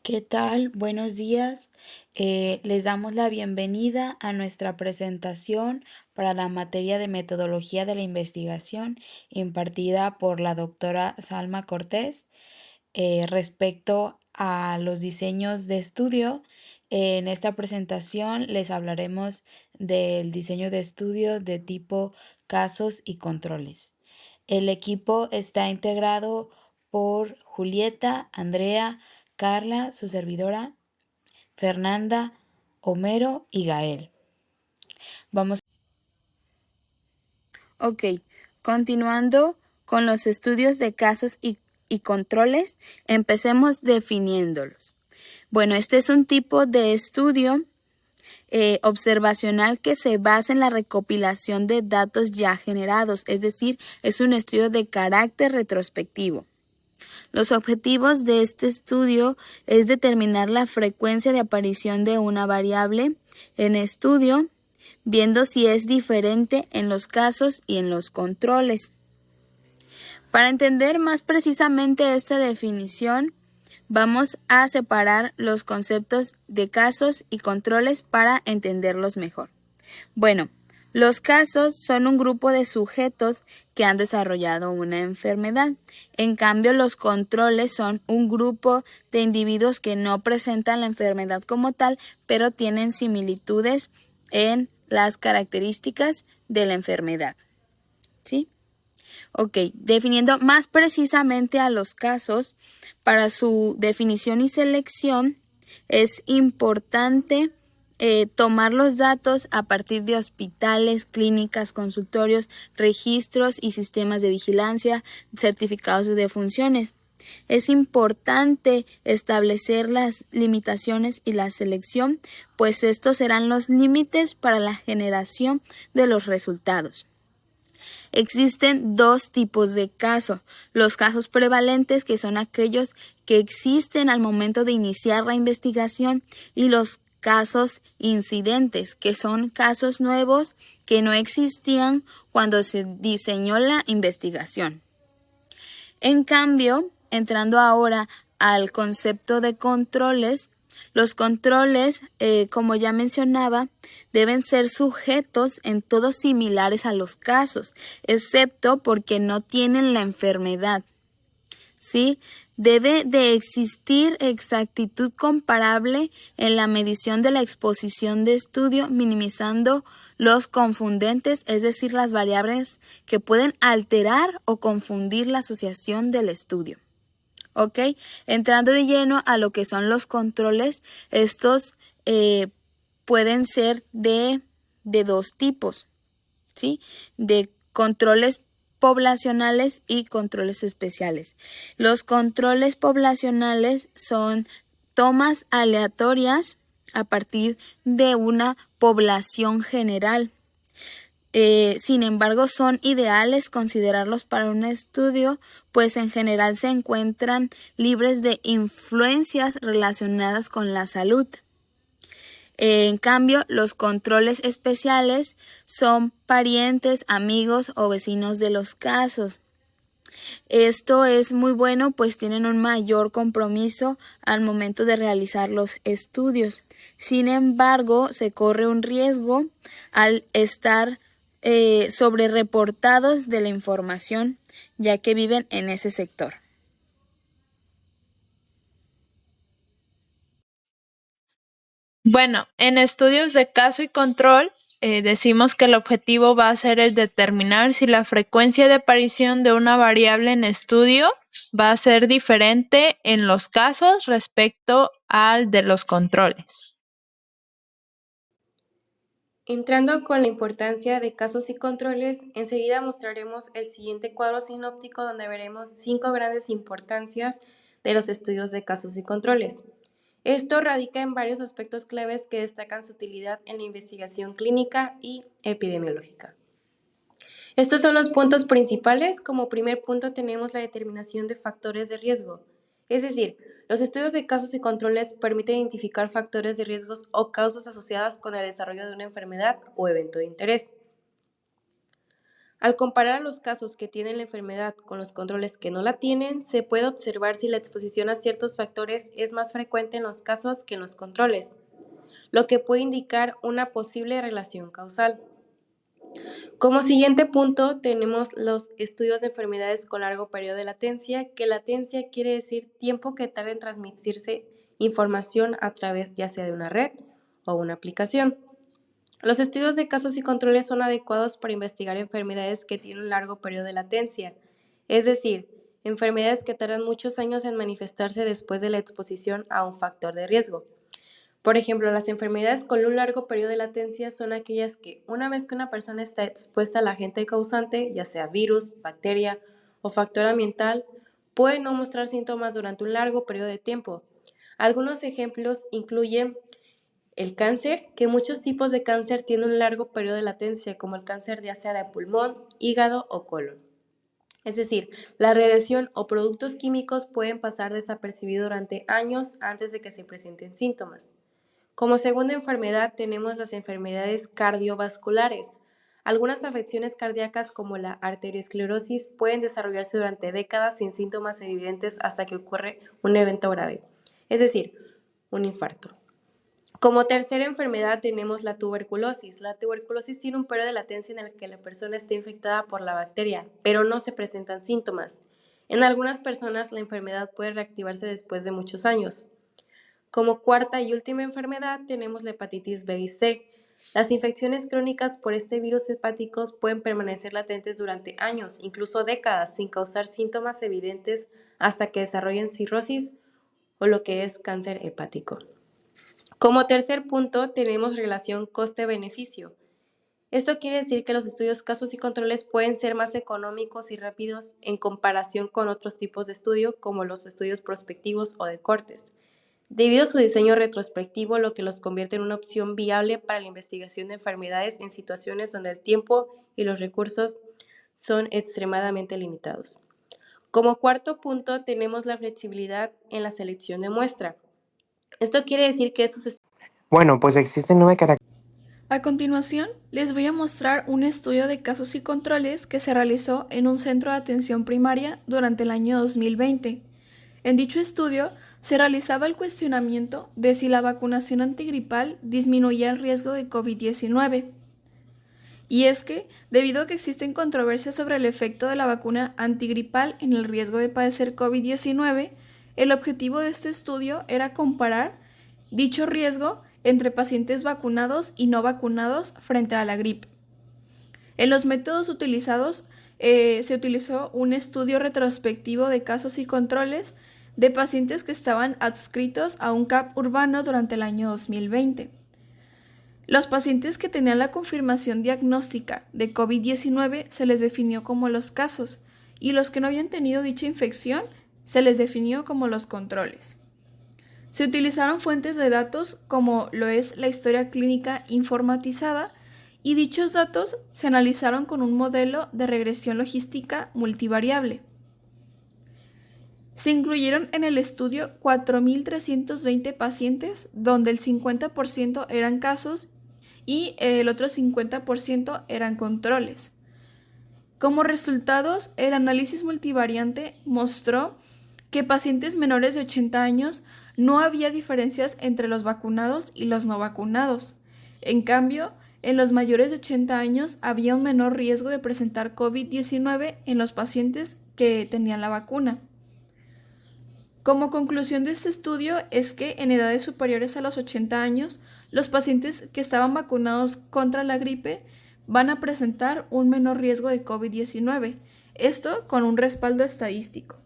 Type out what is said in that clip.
¿Qué tal? Buenos días. Les damos la bienvenida a nuestra presentación para la materia de metodología de la investigación impartida por la doctora Salma Cortés respecto a los diseños de estudio. En esta presentación les hablaremos del diseño de estudio de tipo casos y controles. El equipo está integrado por Julieta, Andrea, Carla, su servidora, Fernanda, Homero y Gael. Vamos. Ok, continuando con los estudios de casos y controles, empecemos definiéndolos. Bueno, este es un tipo de estudio observacional que se basa en la recopilación de datos ya generados, es decir, es un estudio de carácter retrospectivo. Los objetivos de este estudio es determinar la frecuencia de aparición de una variable en estudio, viendo si es diferente en los casos y en los controles. Para entender más precisamente esta definición, vamos a separar los conceptos de casos y controles para entenderlos mejor. Bueno, los casos son un grupo de sujetos que han desarrollado una enfermedad. En cambio, los controles son un grupo de individuos que no presentan la enfermedad como tal, pero tienen similitudes en las características de la enfermedad. ¿Sí? Ok, definiendo más precisamente a los casos, para su definición y selección es importante tomar los datos a partir de hospitales, clínicas, consultorios, registros y sistemas de vigilancia, certificados de defunciones. Es importante establecer las limitaciones y la selección, pues estos serán los límites para la generación de los resultados. Existen dos tipos de casos. Los casos prevalentes, que son aquellos que existen al momento de iniciar la investigación, y los casos incidentes, que son casos nuevos que no existían cuando se diseñó la investigación. En cambio, entrando ahora al concepto de controles, los controles, como ya mencionaba, deben ser sujetos en todo similares a los casos, excepto porque no tienen la enfermedad. ¿Sí? Debe de existir exactitud comparable en la medición de la exposición de estudio, minimizando los confundentes, es decir, las variables que pueden alterar o confundir la asociación del estudio. ¿Ok? Entrando de lleno a lo que son los controles, estos pueden ser de dos tipos, ¿sí? De controles poblacionales y controles especiales. Los controles poblacionales son tomas aleatorias a partir de una población general. Sin embargo, son ideales considerarlos para un estudio, pues en general se encuentran libres de influencias relacionadas con la salud. En cambio, los controles especiales son parientes, amigos o vecinos de los casos. Esto es muy bueno, pues tienen un mayor compromiso al momento de realizar los estudios. Sin embargo, se corre un riesgo al estar sobre reportados de la información, ya que viven en ese sector. Bueno, en estudios de caso y control, decimos que el objetivo va a ser el determinar si la frecuencia de aparición de una variable en estudio va a ser diferente en los casos respecto al de los controles. Entrando con la importancia de casos y controles, enseguida mostraremos el siguiente cuadro sinóptico donde veremos 5 grandes importancias de los estudios de casos y controles. Esto radica en varios aspectos claves que destacan su utilidad en la investigación clínica y epidemiológica. Estos son los puntos principales. Como primer punto tenemos la determinación de factores de riesgo. Es decir, los estudios de casos y controles permiten identificar factores de riesgos o causas asociadas con el desarrollo de una enfermedad o evento de interés. Al comparar a los casos que tienen la enfermedad con los controles que no la tienen, se puede observar si la exposición a ciertos factores es más frecuente en los casos que en los controles, lo que puede indicar una posible relación causal. Como siguiente punto tenemos los estudios de enfermedades con largo periodo de latencia, que latencia quiere decir tiempo que tarda en transmitirse información a través ya sea de una red o una aplicación. Los estudios de casos y controles son adecuados para investigar enfermedades que tienen un largo periodo de latencia, es decir, enfermedades que tardan muchos años en manifestarse después de la exposición a un factor de riesgo. Por ejemplo, las enfermedades con un largo periodo de latencia son aquellas que, una vez que una persona está expuesta al agente causante, ya sea virus, bacteria o factor ambiental, pueden no mostrar síntomas durante un largo periodo de tiempo. Algunos ejemplos incluyen el cáncer, que muchos tipos de cáncer tienen un largo periodo de latencia, como el cáncer ya sea de pulmón, hígado o colon. Es decir, la radiación o productos químicos pueden pasar desapercibidos durante años antes de que se presenten síntomas. Como segunda enfermedad tenemos las enfermedades cardiovasculares. Algunas afecciones cardíacas como la arteriosclerosis pueden desarrollarse durante décadas sin síntomas evidentes hasta que ocurre un evento grave, es decir, un infarto. Como tercera enfermedad tenemos la tuberculosis. La tuberculosis tiene un periodo de latencia en el que la persona está infectada por la bacteria, pero no se presentan síntomas. En algunas personas la enfermedad puede reactivarse después de muchos años. Como cuarta y última enfermedad tenemos la hepatitis B y C. Las infecciones crónicas por este virus hepáticos pueden permanecer latentes durante años, incluso décadas, sin causar síntomas evidentes hasta que desarrollen cirrosis o lo que es cáncer hepático. Como tercer punto tenemos relación coste-beneficio. Esto quiere decir que los estudios casos y controles pueden ser más económicos y rápidos en comparación con otros tipos de estudio como los estudios prospectivos o de cortes, debido a su diseño retrospectivo, lo que los convierte en una opción viable para la investigación de enfermedades en situaciones donde el tiempo y los recursos son extremadamente limitados. Como cuarto punto tenemos la flexibilidad en la selección de muestra. Esto quiere decir que estos Bueno, pues existen 9 características. A continuación, les voy a mostrar un estudio de casos y controles que se realizó en un centro de atención primaria durante el año 2020. En dicho estudio, se realizaba el cuestionamiento de si la vacunación antigripal disminuía el riesgo de COVID-19. Y es que, debido a que existen controversias sobre el efecto de la vacuna antigripal en el riesgo de padecer COVID-19, el objetivo de este estudio era comparar dicho riesgo entre pacientes vacunados y no vacunados frente a la gripe. En los métodos utilizados se utilizó un estudio retrospectivo de casos y controles de pacientes que estaban adscritos a un CAP urbano durante el año 2020. Los pacientes que tenían la confirmación diagnóstica de COVID-19 se les definió como los casos y los que no habían tenido dicha infección se les definió como los controles. Se utilizaron fuentes de datos como lo es la historia clínica informatizada y dichos datos se analizaron con un modelo de regresión logística multivariable. Se incluyeron en el estudio 4.320 pacientes, donde el 50% eran casos y el otro 50% eran controles. Como resultados, el análisis multivariante mostró que pacientes menores de 80 años no había diferencias entre los vacunados y los no vacunados. En cambio, en los mayores de 80 años había un menor riesgo de presentar COVID-19 en los pacientes que tenían la vacuna. Como conclusión de este estudio es que en edades superiores a los 80 años, los pacientes que estaban vacunados contra la gripe van a presentar un menor riesgo de COVID-19, esto con un respaldo estadístico.